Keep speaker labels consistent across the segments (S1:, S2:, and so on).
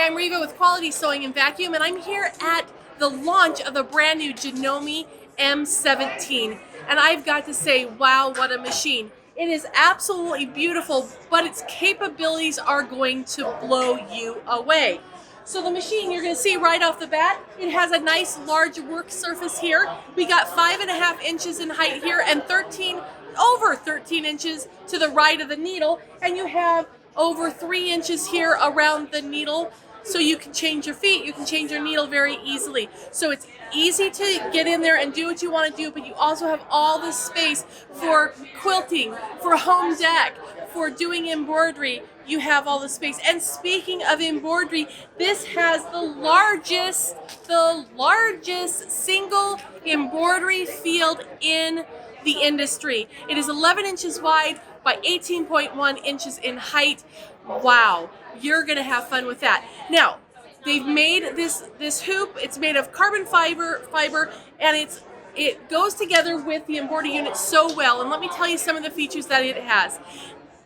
S1: Hi, I'm Reva with Quality Sewing and Vacuum, and I'm here at the launch of the brand new Janome M17. And I've got to say, wow, what a machine. It is absolutely beautiful, but its capabilities are going to blow you away. So the machine, you're going to see right off the bat, it has a nice large work surface here. We got 5.5 inches in height here and over 13 inches to the right of the needle, and you have over 3 inches here around the needle, so you can change your feet, you can change your needle very easily. So it's easy to get in there and do what you want to do, but you also have all this space for quilting, for home deck, for doing embroidery. You have all the space. And speaking of embroidery, this has the largest single embroidery field in the industry. It is 11 inches wide by 18.1 inches in height. Wow, you're gonna have fun with that. Now, they've made this hoop. It's made of carbon fiber, and it goes together with the embroidery unit so well. And let me tell you some of the features that it has.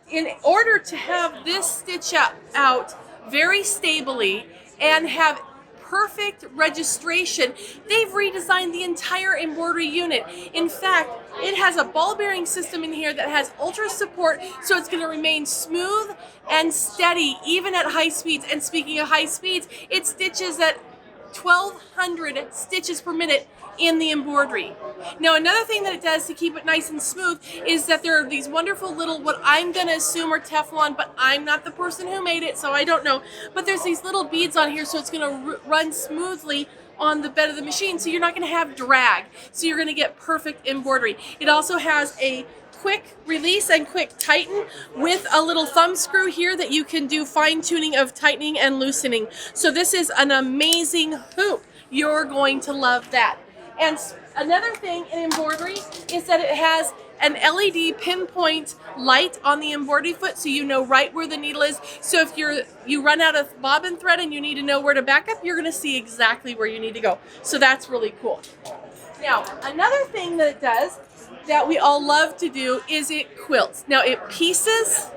S1: In order to have this stitch out very stably and have perfect registration, they've redesigned the entire embroidery unit. In fact, it has a ball bearing system in here that has ultra support, so it's going to remain smooth and steady even at high speeds. And speaking of high speeds, it stitches at 1,200 stitches per minute in the embroidery. Now, another thing that it does to keep it nice and smooth is that there are these wonderful little, what I'm going to assume are Teflon, but I'm not the person who made it, so I don't know. But there's these little beads on here, so it's going to run smoothly on the bed of the machine, so you're not going to have drag. So you're going to get perfect embroidery. It also has a quick release and quick tighten with a little thumb screw here that you can do fine tuning of tightening and loosening. So this is an amazing hoop. You're going to love that. And another thing in embroidery is that it has an LED pinpoint light on the embroidery foot, so you know right where the needle is. So if you run out of bobbin thread and you need to know where to back up, you're going to see exactly where you need to go. So that's really cool. Now, another thing that it does that we all love to do is it quilts. Now, it pieces,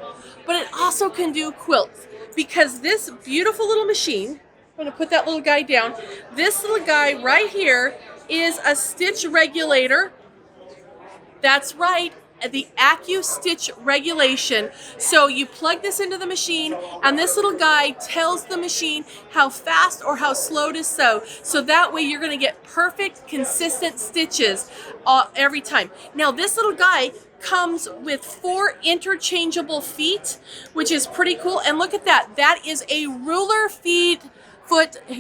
S1: but it also can do quilts, because this beautiful little machine, I'm going to put that little guy down, this little guy right here is a stitch regulator. That's right, the AccuStitch regulation. So you plug this into the machine, and this little guy tells the machine how fast or how slow to sew. So that way you're going to get perfect, consistent stitches every time. Now, this little guy comes with 4 interchangeable feet, which is pretty cool. And look at that. That is a ruler foot.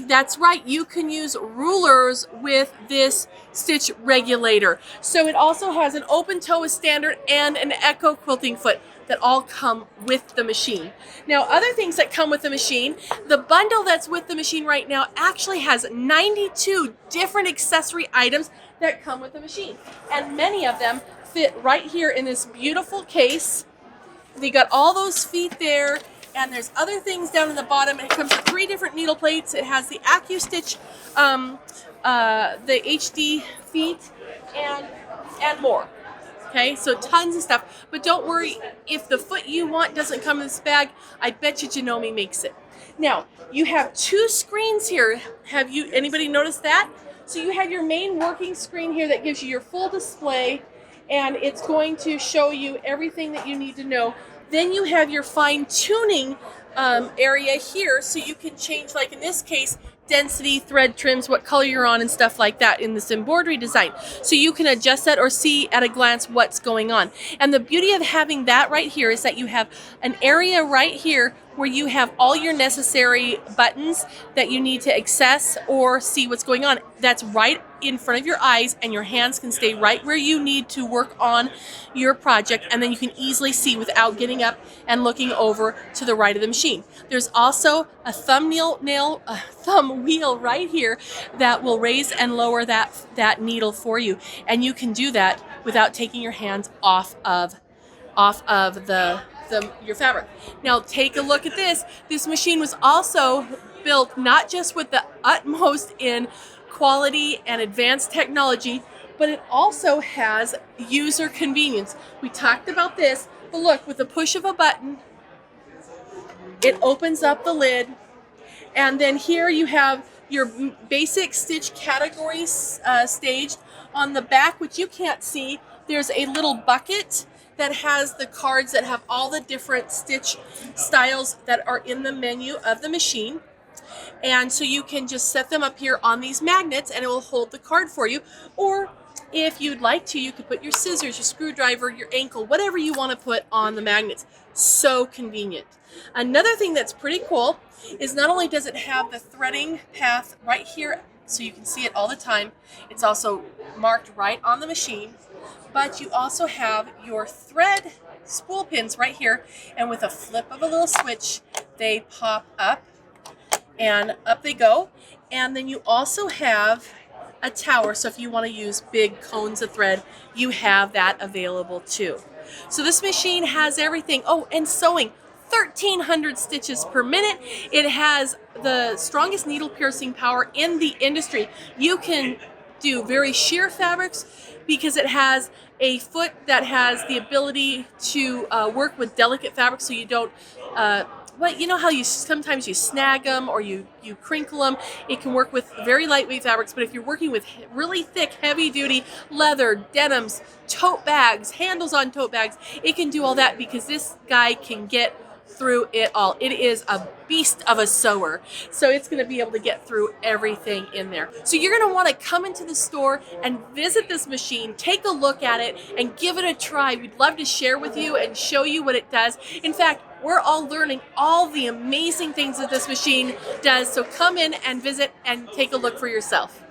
S1: That's right, you can use rulers with this stitch regulator. So it also has an open toe, a standard, and an echo quilting foot that all come with the machine. Now, other things that come with the machine, the bundle that's with the machine right now actually has 92 different accessory items that come with the machine. And many of them fit right here in this beautiful case. They got all those feet there. And there's other things down in the bottom. It comes with 3 different needle plates. It has the AccuStitch, the HD feet, and more. Okay, so tons of stuff. But don't worry, if the foot you want doesn't come in this bag, I bet you Janome makes it. Now, you have 2 screens here. Have anybody noticed that? So you have your main working screen here that gives you your full display, and it's going to show you everything that you need to know. Then you have your fine-tuning area here, so you can change, like in this case, density, thread trims, what color you're on, and stuff like that in this embroidery design. So you can adjust that or see at a glance what's going on. And the beauty of having that right here is that you have an area right here where you have all your necessary buttons that you need to access or see what's going on. That's right in front of your eyes, and your hands can stay right where you need to work on your project, and then you can easily see without getting up and looking over to the right of the machine. There's also a thumb wheel right here that will raise and lower that needle for you, and you can do that without taking your hands off of your fabric. Now take a look at this. This machine was also built not just with the utmost in quality and advanced technology, but it also has user convenience. We talked about this, but look, with the push of a button, it opens up the lid And then here you have your basic stitch categories staged. On the back, which you can't see, there's a little bucket that has the cards that have all the different stitch styles that are in the menu of the machine. And so you can just set them up here on these magnets and it will hold the card for you. Or if you'd like to, you could put your scissors, your screwdriver, your ankle, whatever you want to put on the magnets. So convenient. Another thing that's pretty cool is not only does it have the threading path right here so you can see it all the time, it's also marked right on the machine, but you also have your thread spool pins right here, and with a flip of a little switch, they pop up and up they go. And then you also have a tower, so if you want to use big cones of thread, you have that available too. So this machine has everything. Oh, and sewing, 1,300 stitches per minute. It has the strongest needle piercing power in the industry. You can do very sheer fabrics because it has a foot that has the ability to work with delicate fabrics, so you don't well, you know how you sometimes you snag them or you crinkle them. It can work with very lightweight fabrics, but if you're working with really thick, heavy-duty leather, denims, tote bags, handles on tote bags, it can do all that because this guy can get through it all. It is a beast of a sewer, so it's going to be able to get through everything in there. So you're going to want to come into the store and visit this machine, take a look at it, and give it a try. We'd love to share with you and show you what it does. In fact, we're all learning all the amazing things that this machine does, so come in and visit and take a look for yourself.